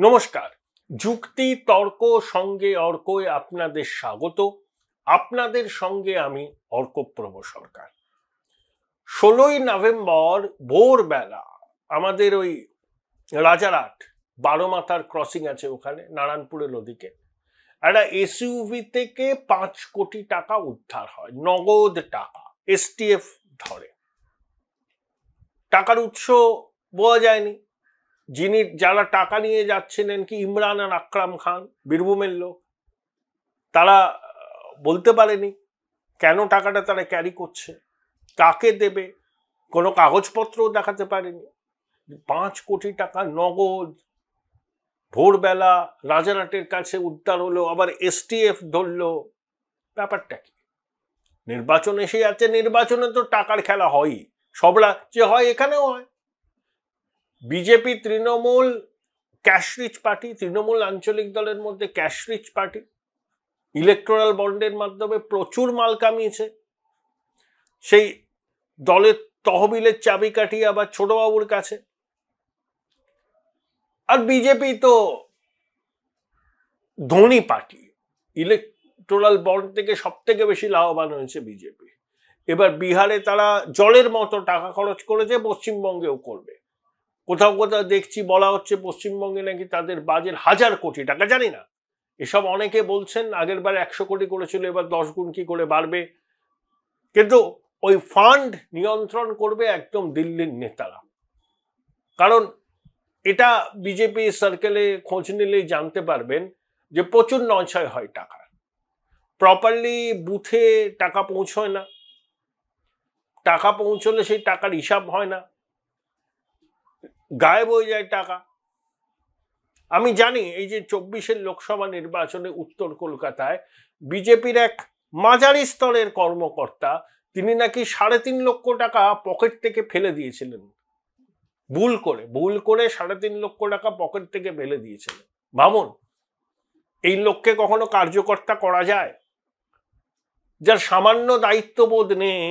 নমস্কার। যুক্তি তর্ক সঙ্গে অর্কয় আপনাদের স্বাগত। আপনাদের সঙ্গে আমি অর্কপ্রভ সরকার। 16ই নভেম্বর ভোরবেলা আমাদের ওই রাজারহাট 12 মাথার ক্রসিং আছে ওখানে নারায়ণপুরের ওদিকে একটা এসইউভি থেকে 5 কোটি টাকা উদ্ধার হয়, নগদ টাকা। এসটিএফ ধরে। টাকার উৎস বোঝা যায়নি। যারা টাকা নিয়ে যাচ্ছিলেন কি ইমরান আর আকরাম খান, বীরভূমের লোক, তারা বলতে পারেনি কেন টাকাটা তারা ক্যারি করছে, কাকে দেবে, কোনো কাগজপত্রও দেখাতে পারেনি। 5 কোটি টাকা নগদ ভোরবেলা রাজারহাটের কাছে উদ্ধার হলো, আবার এসটিএফ ধরলো। ব্যাপারটা কি? নির্বাচন এসে যাচ্ছে, নির্বাচনে তো টাকার খেলা হয়ই, সব রাজ্যে হয়, এখানেও হয়। BJP Trinamool cash rich party, Trinamool আঞ্চলিক দলের মধ্যে ক্যাশ রিচ পার্টি, ইলেকট্রাল বন্ডের মাধ্যমে প্রচুর মাল কামিয়েছে। সেই দলের তহবিলের চাবিকাঠি আবার ছোটবাবুর কাছে। আর বিজেপি তো ধনী পার্টি, ইলেকট্রাল বন্ড থেকে সব থেকে বেশি লাভবান হয়েছে বিজেপি। এবার বিহারে তারা জলের মতো টাকা খরচ করেছে, পশ্চিমবঙ্গেও করবে। কোথাও কোথাও দেখছি বলা হচ্ছে পশ্চিমবঙ্গে নাকি তাদের বাজেট 1000 কোটি টাকা, জানি না। এসব অনেকে বলছেন, আগের বার 100 কোটি করেছিল, এবার 10 গুণ কি করে বাড়বে। কিন্তু ওই ফান্ড নিয়ন্ত্রণ করবে একদম দিল্লির নেতারা। কারণ এটা বিজেপি সার্কেলে খোঁজ নিলেই জানতে পারবেন যে প্রচুর নয়ছয় হয় টাকা, প্রপারলি বুথে টাকা পৌঁছয় না, টাকা পৌঁছলে সেই টাকার হিসাব হয় না, গায়েব হয়ে যায় টাকা। আমি জানি এই যে 24-এর লোকসভা নির্বাচনে উত্তর কলকাতায় বিজেপির এক মাঝারি স্তরের কর্মকর্তা, তিনি নাকি 3.5 লক্ষ টাকা পকেট থেকে ফেলে দিয়েছিলেন। ভুল করে 3.5 লক্ষ টাকা পকেট থেকে ফেলে দিয়েছিলেন। ভাবুন, এই লোককে কখনো কার্যকর্তা করা যায়? যার সামান্য দায়িত্ববোধ নেই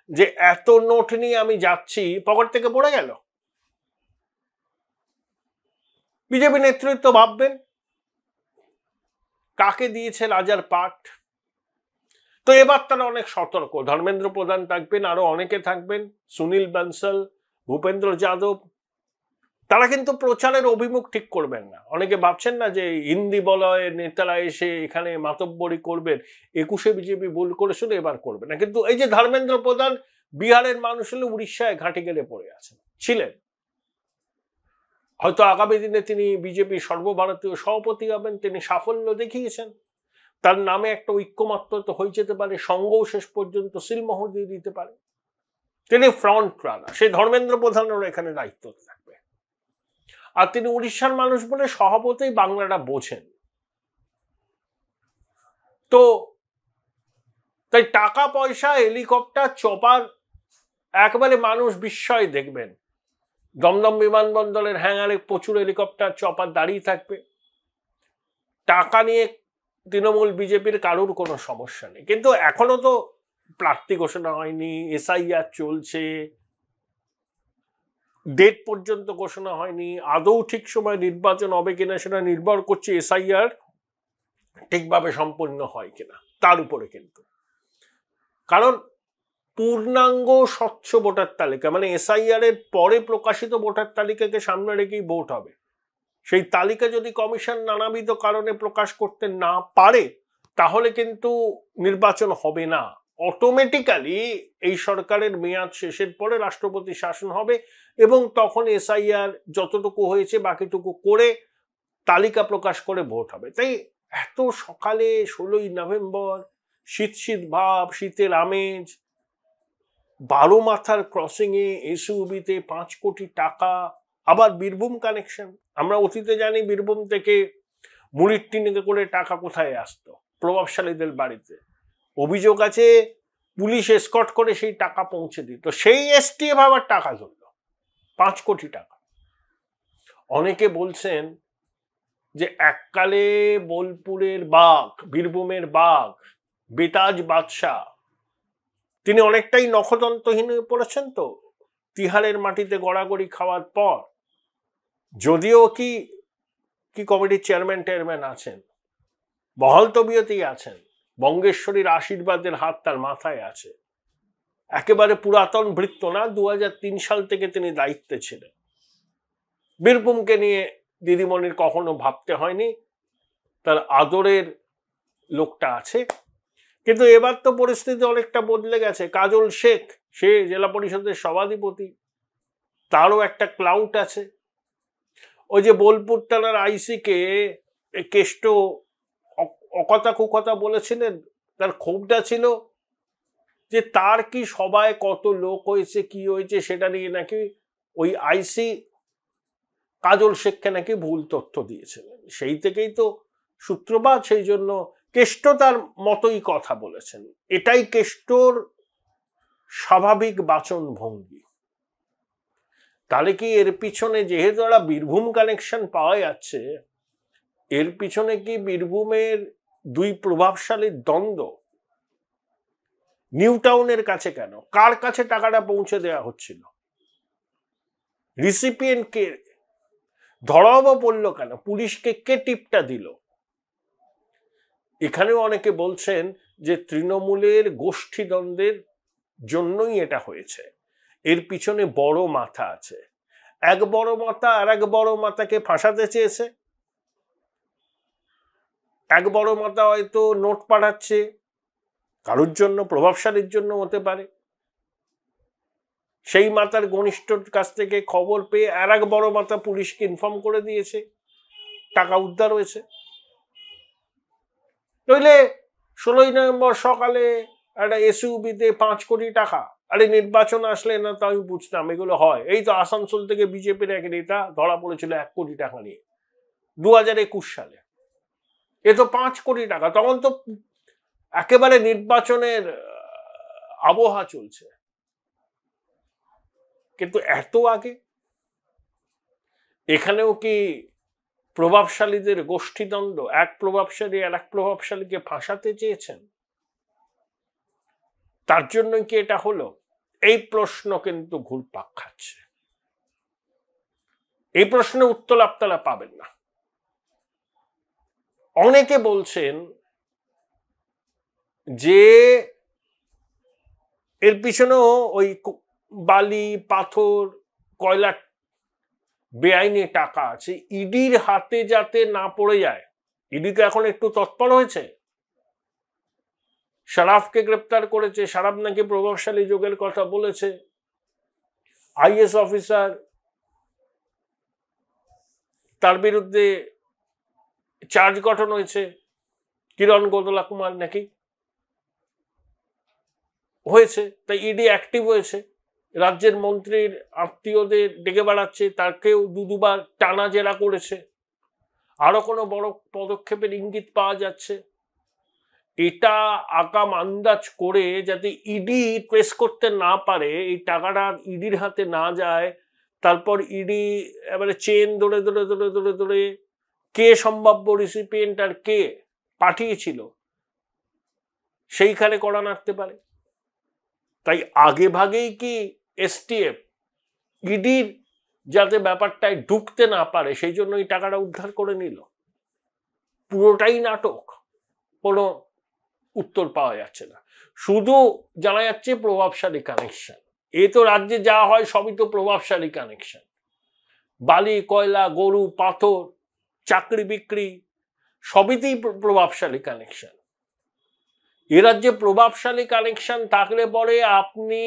যে এত নোট নিয়ে আমি যাচ্ছি, পকেট থেকে পড়ে গেল। বিজেপি নেতৃত্ব ভাববেন কাকে দিয়েছে রাজার পাট। তো এবার তারা অনেক সতর্ক। ধর্মেন্দ্র প্রধান থাকবেন, আরো অনেকে থাকবেন, সুনীল বানসাল, ভূপেন্দ্র যাদব। তারা কিন্তু প্রচারের অভিমুখ ঠিক করবেন না। অনেকে ভাবছেন না যে হিন্দি বলয়ের নেতারা এসে এখানে মাতব্বরি করবেন, 21-এ বিজেপি ভুল করেছিল, এবার করবে না। কিন্তু এই যে ধর্মেন্দ্র প্রধান বিহারের মানুষ হলে উড়িষ্যায় ঘাঁটি গেলে পড়ে আছেন, ছিলেন। হয়তো আগামী দিনে তিনি বিজেপি সর্বভারতীয় সভাপতি হবেন, তিনি সাফল্য দেখিয়েছেন। তার নামে একটা ঐক্যমাত্র তো হয়ে যেতে পারে, সঙ্গও শেষ পর্যন্ত সিলমোহর দিয়ে দিতে পারে। তিনি ফ্রন্ট রানার, সেই ধর্মেন্দ্র প্রধানের এখানে দায়িত্ব থাকবে। আর তিনি উড়িষ্যার মানুষ বলে স্বভাবতই বাংলাটা বোঝেন। তো তাই টাকা পয়সা, হেলিকপ্টার, চপার, একেবারে মানুষ বিস্ময় দেখবেন। দমদম বিমানবন্দরের হ্যাঙ্গারে প্রচুর হেলিকপ্টার, চপার দাঁড়িয়ে থাকবে। টাকা নিয়ে তৃণমূল বিজেপির কারোর কোনো সমস্যা নেই। কিন্তু এখনো তো প্রার্থী ঘোষণা হয়নি, এসআইআর চলছে, ডেট পর্যন্ত ঘোষণা হয়নি। আদৌ ঠিক সময় নির্বাচন হবে কিনা সেটা নির্ভর করছে এসআইআর ঠিকভাবে সম্পন্ন হয় কিনা তার উপরে। কিন্তু কারণ পূর্ণাঙ্গ স্বচ্ছ ভোটার তালিকা, মানে এসআইআর এর পরে প্রকাশিত ভোটার তালিকাকে সামনে রেখেই ভোট হবে। সেই তালিকা যদি কমিশন নানাবিধ কারণে প্রকাশ করতে না পারে, তাহলে কিন্তু নির্বাচন হবে না। অটোমেটিক্যালি এই সরকারের মেয়াদ শেষের পরে রাষ্ট্রপতি শাসন হবে এবং তখন এসআইআর যতটুকু হয়েছে বাকিটুকু করে তালিকা প্রকাশ করে ভোট হবে। তাই এত সকালে 16ই নভেম্বর, শীত শীত ভাব, শীতের আমেজ, 12 মাথার ক্রসিং এ এসইউভিতে 5 কোটি টাকা, আবার বীরভূম কানেকশন। আমরা অতীতে জানি বীরভূম থেকে মুড়ির টিনে করে টাকা কোথায় আসতো, প্রভাবশালীদের বাড়িতে। অভিযোগ আছে পুলিশ এসকর্ট করে সেই টাকা পৌঁছে দিত। সেই এসটিএফ আবার টাকা ধরল 5 কোটি টাকা। অনেকে বলছেন যে এককালে বোলপুরের বাঘ, বীরভূমের বাঘ, বেতাজ বাদশাহ, তিনি অনেকটাই নখদন্তহীন হয়ে পড়েছেন। তো তিহারের মাটিতে গড়াগড়ি খাওয়ার পর, যদিও কি কি কমিটির চেয়ারম্যান আছেন, বহাল তবিয়তেই আছেন, বঙ্গেশ্বরীর আশীর্বাদের হাত তার মাথায় আছে, একেবারে পুরাতন ভৃত্য না, 2003 সাল থেকে তিনি দায়িত্বে ছিলেন। বীরভূমকে নিয়ে দিদিমণির কখনো ভাবতে হয়নি, তার আদরের লোকটা আছে। কিন্তু এবার তো পরিস্থিতি অনেকটা বদলে গেছে। কাজল শেখ, সে জেলা পরিষদের সভাধিপতি, তারও একটা ক্লাউট আছে। ওই যে বোলপুর থানার আইসিকে কেষ্ট অকথা কুকথা বলেছিলেন, তার ক্ষোভটা ছিল যে তার কি সবাই কত লোক হয়েছে, কি হয়েছে, সেটা নিয়ে নাকি ওই আইসি কাজল শেখকে নাকি ভুল তথ্য দিয়েছিলেন। সেই থেকেই তো সূত্রপাত। সেই জন্য কেষ্ট তার মতোই কথা বলেছেন। এটাই কেষ্টর স্বাভাবিক বাচন ভঙ্গি। তাহলে কি এর পিছনে, যেহেতু একটা বীরভূম কানেকশন পাওয়া যাচ্ছে, এর পিছনে কি বীরভূমের দুই প্রভাবশালীর দ্বন্দ্ব? নিউ টাউনের কাছে কেন? কার কাছে টাকাটা পৌঁছে দেওয়া হচ্ছিল? রিসিপিয়েন্টকে ধরাও বা পড়লো কেন? পুলিশকে কে টিপটা দিল? এখানেও অনেকে বলছেন যে তৃণমূলের গোষ্ঠীদ্বন্দ্বের জন্যই এটা হয়েছে। এর পিছনে বড় মাথা আছে। এক বড় মাথা আর এক বড় মাথাকে ফাঁসাতে চেয়েছে। এক বড় মাথা হয়তো নোট পাঠাচ্ছে, কারোর জন্য, প্রভাবশালীর জন্য হতে পারে। সেই মাথার ঘনিষ্ঠর কাছ থেকে খবর পেয়ে আর এক বড় মাথা পুলিশকে ইনফর্ম করে দিয়েছে, টাকা উদ্ধার হয়েছে। নইলে 16ই নভেম্বর সকালে একটা এসইউবিতে 5 কোটি টাকা, আরে নির্বাচন আসলে না তো আমি বুঝতাম এগুলো হয়। এই তো আসানসোল থেকে বিজেপির এক নেতা ধরা পড়েছিল 1 কোটি টাকা নিয়ে 2021 সালে। এ তো 5 কোটি টাকা। তখন তো একেবারে নির্বাচনের আবহাওয়া চলছে। কিন্তু এত আগে এখানেও কি প্রভাবশালীদের গোষ্ঠীদ্বন্দ্ব, এক প্রভাবশালী আর এক প্রভাবশালীকে ফাঁসাতে চেয়েছেন? তার জন্যই কি এটা হলো? এই প্রশ্ন কিন্তু ঘুরপাক খাচ্ছে। এই প্রশ্নের উত্তর আপনারা পাবেন না। অনেকে বলছেন যে এর পিছনেও ওই বালি, পাথর, কয়লা বেআইনি টাকা আছে, ইডির হাতে যাতে না পড়ে যায়। ইডি তো এখন একটু তৎপর হয়েছে, শারাফকে গ্রেপ্তার করেছে। শারাফ নাকি প্রভাবশালী যোগের কথা বলেছে। আইএস অফিসার, তার বিরুদ্ধে চার্জ গঠন হয়েছে। কিরণ গোদলা কুমার নাকি হয়েছে, তাই ইডি অ্যাক্টিভ হয়েছে। রাজ্যের মন্ত্রীর আত্মীয়দের ডেকে বেড়াচ্ছে, তাকেও দুবার টানা জেরা করেছে। আরো কোনো বড় পদক্ষেপের ইঙ্গিত পাওয়া যাচ্ছে। এটা আগাম আন্দাজ করে যাতে ইডি ট্রেস করতে না পারে, এই টাকাটা ইডির হাতে না যায়, তারপর ইডি এবারে চেন ধরে ধরে ধরে ধরে ধরে কে সম্ভাব্য রিসিপিয়েন্ট আর কে পাঠিয়েছিল সেইখানে কড়া নাড়তে পারে। তাই আগে ভাগেই কি এসটিএফ ইডির যাতে ব্যাপারটায় ঢুকতে না পারে সেই জন্য এই টাকাটা উদ্ধার করে নিল? পুরোটাই নাটক, কোনো উত্তর পাওয়া যাচ্ছে না। শুধু জানা যাচ্ছে প্রভাবশালী কানেকশন। এ তো রাজ্যে যা হয় সবই তো প্রভাবশালী কানেকশন। বালি, কয়লা, গরু, পাথর, চাকরি বিক্রি, সবইতেই প্রভাবশালী কানেকশন। এ রাজ্যে প্রভাবশালী কানেকশন থাকলে পরে আপনি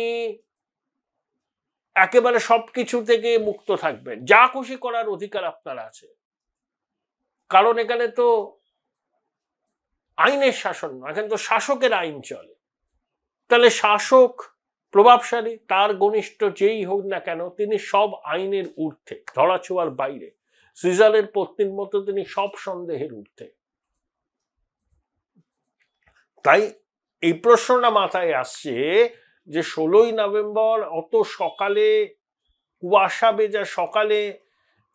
একেবারে সবকিছু থেকে মুক্ত থাকবেন, যা খুশি করার অধিকার আপনার আছে। কারণ এখানে তো আইনের শাসন না, এখানে তো শাসকের আইন চলে। তাহলে শাসক প্রভাবশালী, তার ঘনিষ্ঠ যেই হোক না কেন, তিনি সব আইনের ঊর্ধ্বে, ধরাছোঁয়ার বাইরে। সিজারের পত্নীর মতো তিনি সব সন্দেহের ঊর্ধ্বে। তাই এই প্রশ্নটা মাথায় আসছে যে 16ই নভেম্বর অত সকালে, কুয়াশা ভেজা সকালে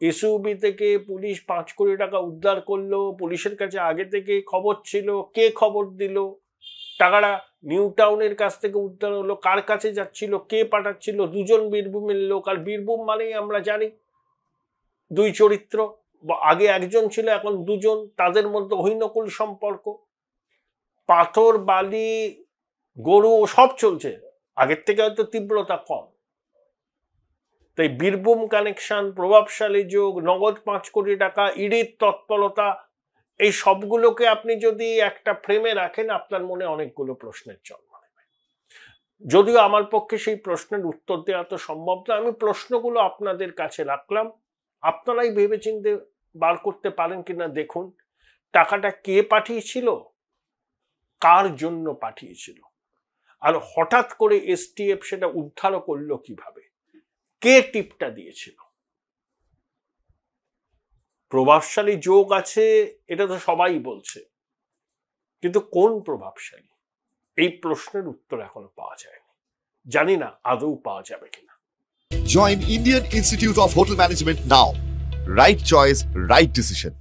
এসইউবি থেকে পুলিশ 5 কোটি টাকা উদ্ধার করলো। পুলিশের কাছে আগে থেকে খবর ছিল, কে খবর দিল, টাকাটা নিউ টাউনের কাছ থেকে উদ্ধার হলো, কার কাছে যাচ্ছিল, কে পাঠাচ্ছিল? দুজন বীরভূমের লোক। আর বীরভূম মানেই আমরা জানি দুই চরিত্র, আগে একজন ছিল, এখন দুজন, তাদের মধ্যে হৈনকুল সম্পর্ক, পাথর বালি গরু সব চলছে, আগের থেকে হয়তো তীব্রতা কম। তাই বীরভূম কানেকশন, প্রভাবশালী যোগ, নগদ 5 কোটি টাকা, ইডির তৎপরতা, এই সবগুলোকে আপনি যদি একটা ফ্রেমে রাখেন, আপনার মনে অনেকগুলো প্রশ্নের জন্ম নেবে। যদিও আমার পক্ষে সেই প্রশ্নের উত্তর দেওয়া তো সম্ভব না, আমি প্রশ্নগুলো আপনাদের কাছে রাখলাম, আপনারাই ভেবেচিন্তে বার করতে পারেন কিনা দেখুন। টাকাটা কে পাঠিয়েছিল, কার জন্য পাঠিয়েছিল, আর হঠাৎ করে এসটিএফ সেটা উদ্ধার করলো কিভাবে, কে টিপটা দিয়েছিল? প্রভাবশালী যোগ আছে এটা তো সবাই বলছে, কিন্তু কোন প্রভাবশালী, এই প্রশ্নের উত্তর এখনো পাওয়া যায়নি। জানি না আদৌ পাওয়া যাবে কিনা। Join Indian Institute of Hotel Management now. Right choice, right decision.